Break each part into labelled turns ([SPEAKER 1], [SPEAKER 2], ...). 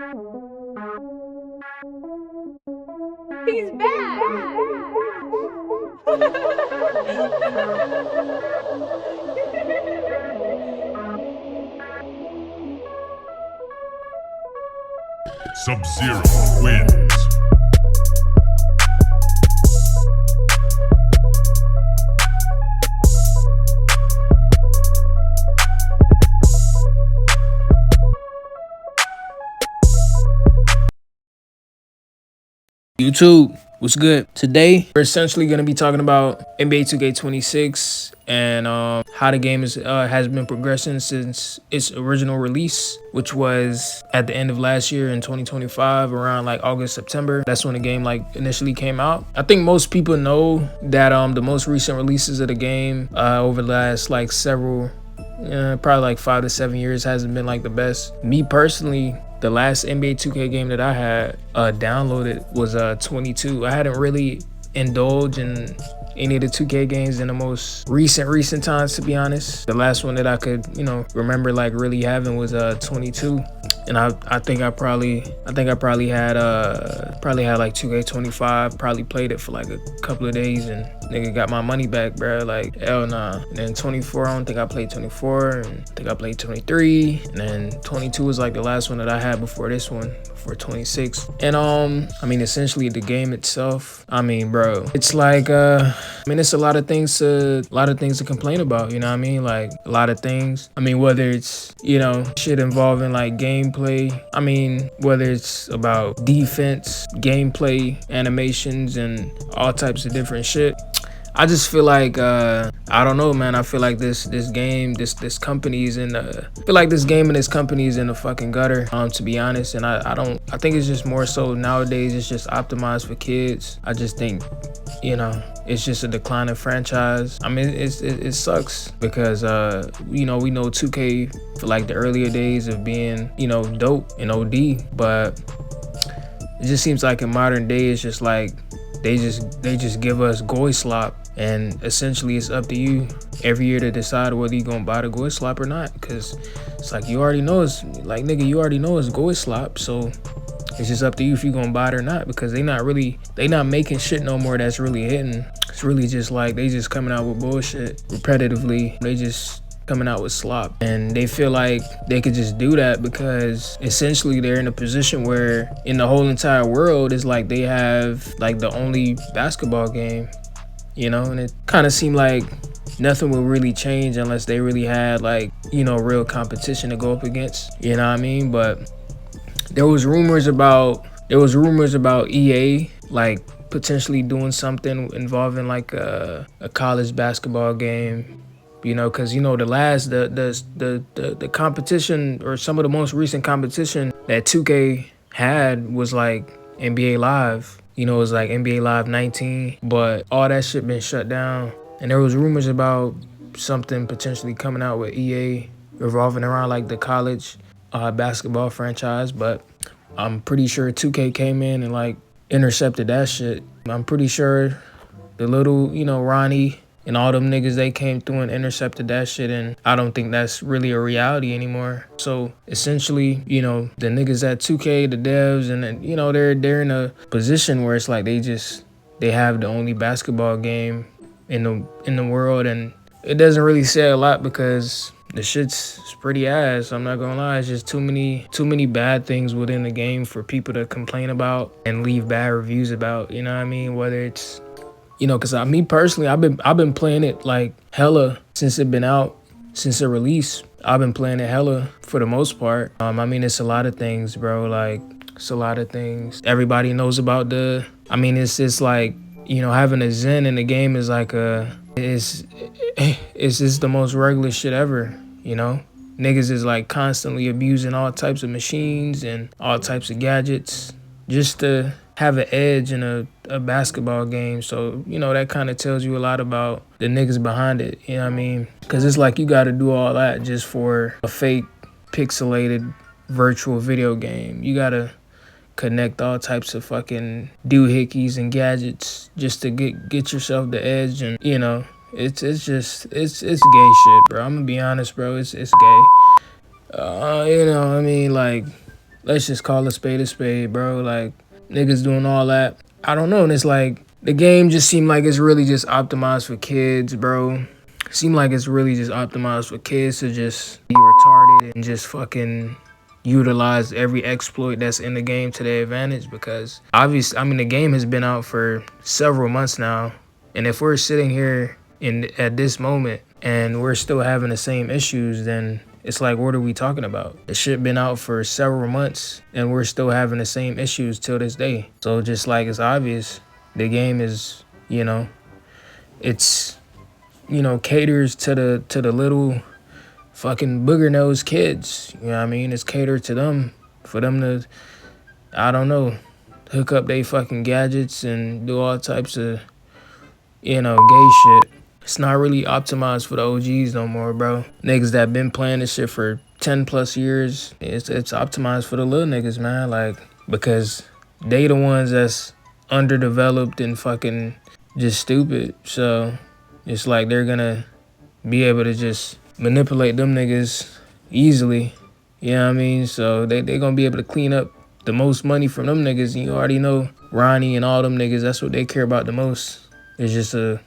[SPEAKER 1] He's back.
[SPEAKER 2] Sub-Zero wins.
[SPEAKER 3] YouTube, what's good? Today, we're essentially going to be talking about NBA 2K26 and how the game has been progressing since its original release, which was at the end of last year in 2025, around like August, September. That's when the game like initially came out. I think most people know that the most recent releases of the game over the last like several probably like 5 to 7 years hasn't been like the best. Me personally, the last NBA 2K game that I had downloaded was 22. I hadn't really indulged in any of the 2K games in the most recent times, to be honest. The last one that I could, remember like really having was 22. And I think I probably had like 2K25, probably played it for like a couple of days and nigga got my money back, bro. Like hell nah. And then 24, I don't think I played 24, and I think I played 23, and then 22 was like the last one that I had before this one, for 26. And I mean, essentially the game itself, I mean, bro, it's like it's a lot of things to complain about, you know what I mean? Like a lot of things. I mean, whether it's, shit involving like gameplay, I mean, whether it's about defense, gameplay, animations, and all types of different shit. I just feel like I don't know, man. I feel like this company is in the fucking gutter, to be honest. And I think it's just more so nowadays it's just optimized for kids. I just think, it's just a declining franchise. I mean, it sucks because we know 2K for like the earlier days of being, dope and OD, but it just seems like in modern day it's just like they just give us GoySlop, and essentially it's up to you every year to decide whether you're gonna buy the GoySlop or not, because it's like you already know it's like, nigga, you already know it's GoySlop, so it's just up to you if you're gonna buy it or not, because they not making shit no more that's really hitting. It's really just like they just coming out with bullshit repetitively. They just coming out with slop, and they feel like they could just do that because essentially they're in a position where in the whole entire world is like they have like the only basketball game, and it kind of seemed like nothing will really change unless they really had like, real competition to go up against, you know what I mean? But there was rumors about EA like potentially doing something involving like a college basketball game, because the competition, or some of the most recent competition that 2K had was like NBA Live. It was like NBA Live 19, but all that shit been shut down. And there was rumors about something potentially coming out with EA revolving around like the college basketball franchise, but I'm pretty sure 2K came in and like intercepted that shit. I'm pretty sure the little, Ronnie and all them niggas, they came through and intercepted that shit, and I don't think that's really a reality anymore. So essentially, the niggas at 2K, the devs, and then, they're in a position where it's like they have the only basketball game in the world, and it doesn't really say a lot because the shit's pretty ass. I'm not gonna lie, it's just too many bad things within the game for people to complain about and leave bad reviews about, you know what I mean? Whether it's, because me personally, I've been playing it like hella since it been out, since the release. I've been playing it hella for the most part. I mean, it's a lot of things, bro. Like, it's a lot of things. Everybody knows about it's like, having a Zen in the game is like it's just the most regular shit ever, Niggas is like constantly abusing all types of machines and all types of gadgets just to have an edge in a basketball game. So, that kind of tells you a lot about the niggas behind it, you know what I mean? Because it's like you got to do all that just for a fake pixelated virtual video game. You got to connect all types of fucking doohickeys and gadgets just to get yourself the edge, and it's gay shit, bro. I'm gonna be honest, bro. It's gay. Like let's just call a spade, bro. Like, niggas doing all that. I don't know. And it's like, the game just seemed like it's really just optimized for kids, bro. Seemed like it's really just optimized for kids to just be retarded and just fucking utilize every exploit that's in the game to their advantage, because obviously, I mean, the game has been out for several months now. And if we're sitting here at this moment and we're still having the same issues, then it's like, what are we talking about? The shit been out for several months and we're still having the same issues till this day. So just like, it's obvious, the game is, it's, caters to the little fucking booger nose kids. You know what I mean? It's catered to them, for them to, I don't know, hook up they fucking gadgets and do all types of, gay shit. It's not really optimized for the OGs no more, bro. Niggas that been playing this shit for 10 plus years, it's optimized for the little niggas, man. Like, because they the ones that's underdeveloped and fucking just stupid. So it's like they're gonna be able to just manipulate them niggas easily. You know what I mean? So they gonna be able to clean up the most money from them niggas. And you already know Ronnie and all them niggas, that's what they care about the most. It's just a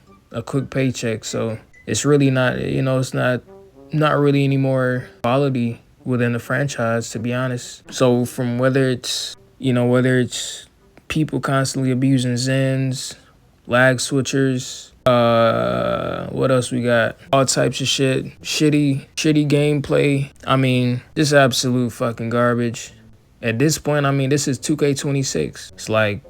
[SPEAKER 3] quick paycheck. So it's really not, it's not really any more quality within the franchise, to be honest. So from whether it's people constantly abusing Zens, lag switchers, what else we got? All types of shit. Shitty gameplay. I mean, this absolute fucking garbage. At this point, I mean, this is 2K26. It's like,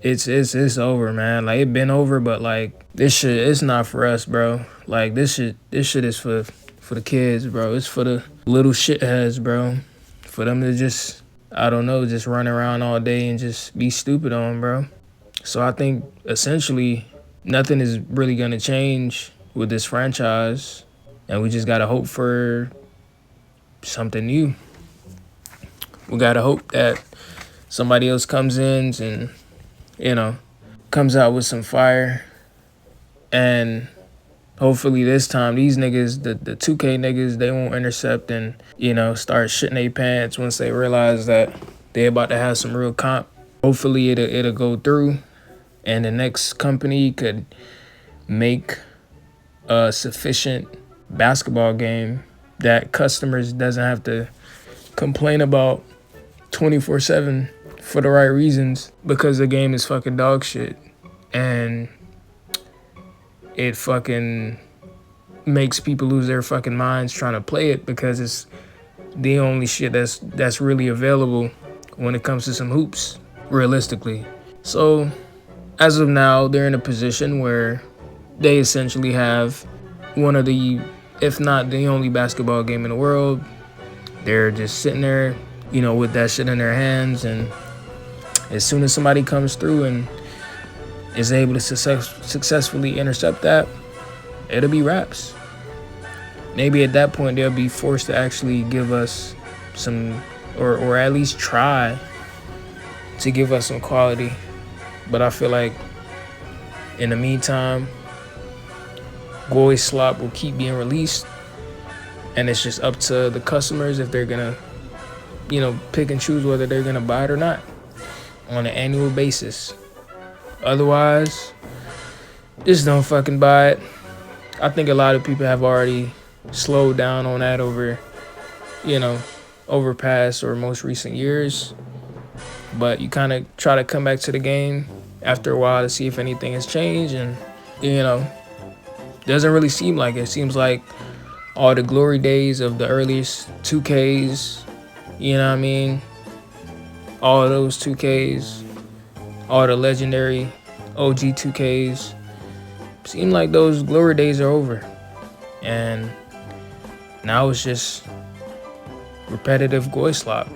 [SPEAKER 3] it's over, man. Like, it been over, but like, this shit, it's not for us, bro. Like, this shit is for the kids, bro. It's for the little shitheads, bro. For them to just, I don't know, just run around all day and just be stupid on, bro. So I think essentially nothing is really gonna change with this franchise, and we just gotta hope for something new. We gotta hope that somebody else comes in and, comes out with some fire, and hopefully this time these niggas, the 2K niggas, they won't intercept and, start shitting their pants once they realize that they about to have some real comp. Hopefully it'll go through, and the next company could make a sufficient basketball game that customers doesn't have to complain about 24/7 for the right reasons, because the game is fucking dog shit and it fucking makes people lose their fucking minds trying to play it, because it's the only shit that's really available when it comes to some hoops, realistically. So as of now, they're in a position where they essentially have one of the, if not the only basketball game in the world. They're just sitting there, with that shit in their hands, and as soon as somebody comes through and is able to successfully intercept that, it'll be wraps. Maybe at that point they'll be forced to actually give us some, or at least try to give us some quality. But I feel like in the meantime, GoySlop will keep being released, and it's just up to the customers if they're gonna, pick and choose whether they're gonna buy it or not on an annual basis. Otherwise, just don't fucking buy it. I think a lot of people have already slowed down on that over past or most recent years. But you kind of try to come back to the game after a while to see if anything has changed, and doesn't really seem like it. It seems like all the glory days of the earliest 2Ks, all of those 2Ks, all the legendary OG 2Ks, seem like those glory days are over, and now it's just repetitive GoySlop.